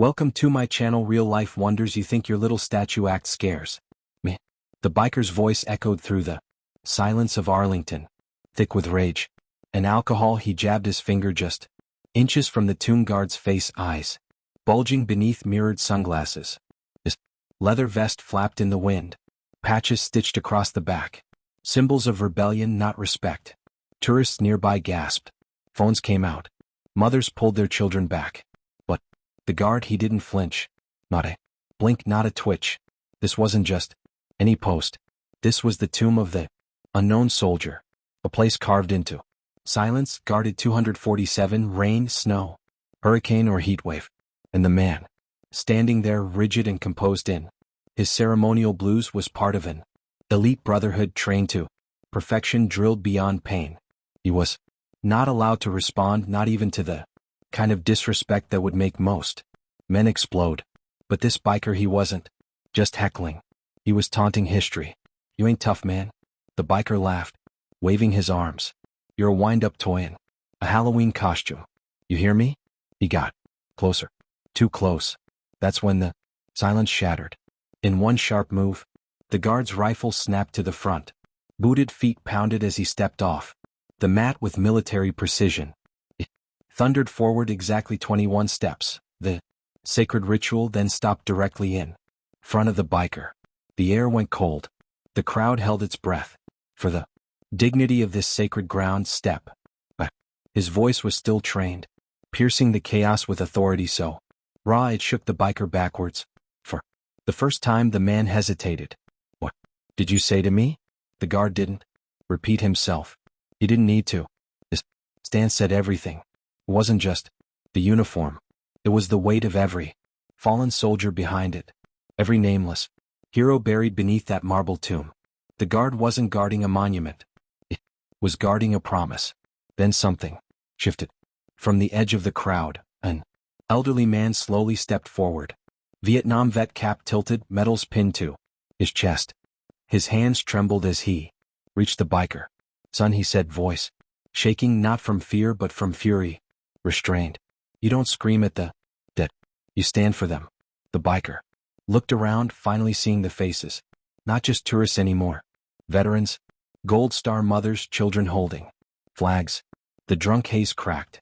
Welcome to my channel, Real Life Wonders. You think your little statue act scares me? The biker's voice echoed through the silence of Arlington, thick with rage and alcohol. He jabbed his finger just inches from the tomb guard's face, eyes bulging beneath mirrored sunglasses. His leather vest flapped in the wind, patches stitched across the back, symbols of rebellion, not respect. Tourists nearby gasped. Phones came out. Mothers pulled their children back. But the guard, he didn't flinch. Not a blink, not a twitch. This wasn't just any post. This was the tomb of the unknown soldier, a place carved into silence, guarded 247, rain, snow, hurricane or heat wave. And the man, standing there rigid and composed in his ceremonial blues, was part of an elite brotherhood trained to perfection, drilled beyond pain. He was not allowed to respond, not even to the kind of disrespect that would make most men explode. But this biker, he wasn't just heckling. He was taunting history. "You ain't tough, man." The biker laughed, waving his arms. "You're a wind-up toy in a Halloween costume. You hear me?" He got closer. Too close. That's when the silence shattered. In one sharp move, the guard's rifle snapped to the front. Booted feet pounded as he stepped off the mat with military precision. It thundered forward exactly 21 steps. The sacred ritual then stopped directly in front of the biker. The air went cold. The crowd held its breath for the dignity of this sacred ground. Step. But his voice was still trained, piercing the chaos with authority so raw it shook the biker backwards. For the first time, the man hesitated. "What did you say to me?" The guard didn't repeat himself. He didn't need to. His stance said everything. It wasn't just the uniform. It was the weight of every fallen soldier behind it. Every nameless hero buried beneath that marble tomb. The guard wasn't guarding a monument. It was guarding a promise. Then something shifted. From the edge of the crowd, an elderly man slowly stepped forward. Vietnam vet, cap tilted, medals pinned to his chest. His hands trembled as he reached the biker. "Son," he said, voice shaking not from fear but from fury. Restrained. "You don't scream at the dead. You stand for them." The biker looked around, finally seeing the faces. Not just tourists anymore. Veterans, Gold Star mothers, children holding flags. The drunk haze cracked.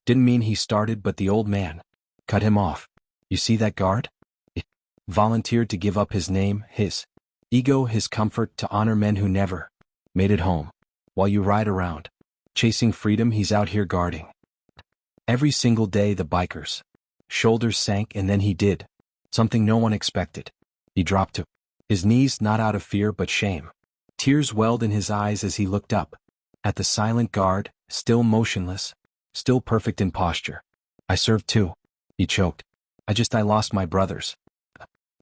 Didn't mean he started, but the old man cut him off. "You see that guard? He volunteered to give up his name, his ego, his comfort, to honor men who never made it home. While you ride around chasing freedom, he's out here guarding every single day." The biker's shoulders sank, and then he did something no one expected. He dropped to his knees, not out of fear but shame. Tears welled in his eyes as he looked up at the silent guard, still motionless, still perfect in posture. "I served too," he choked. I lost my brothers.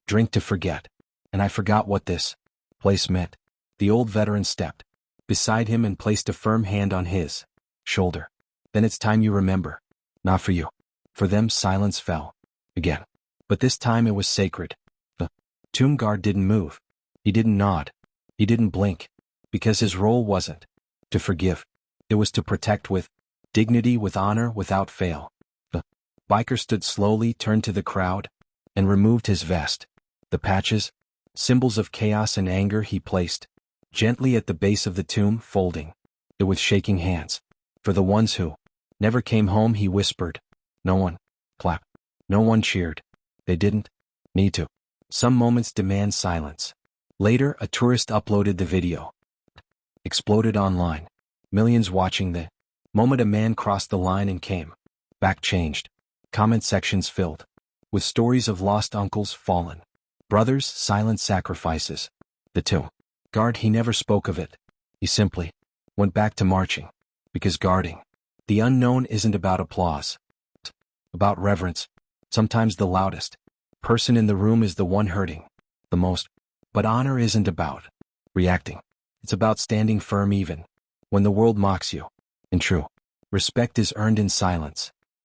Drink to forget. And I forgot what this place meant." The old veteran stepped beside him and placed a firm hand on his shoulder. "Then it's time you remember. Not for you. For them." Silence fell again. But this time it was sacred. The tomb guard didn't move. He didn't nod. He didn't blink. Because his role wasn't to forgive. It was to protect with dignity, with honor, without fail. The biker stood slowly, turned to the crowd, and removed his vest. The patches, symbols of chaos and anger, he placed gently at the base of the tomb, folding it with shaking hands. "For the ones who never came home," he whispered. No one clapped. No one cheered. They didn't need to. Some moments demand silence. Later, a tourist uploaded the video. Exploded online. Millions watching the moment a man crossed the line and came back changed. Comment sections filled with stories of lost uncles, fallen brothers, silent sacrifices. The tomb guard, he never spoke of it. He simply went back to marching. Because guarding the unknown isn't about applause. It's about reverence. Sometimes the loudest person in the room is the one hurting the most. But honor isn't about reacting. It's about standing firm even when the world mocks you. And true respect is earned in silence.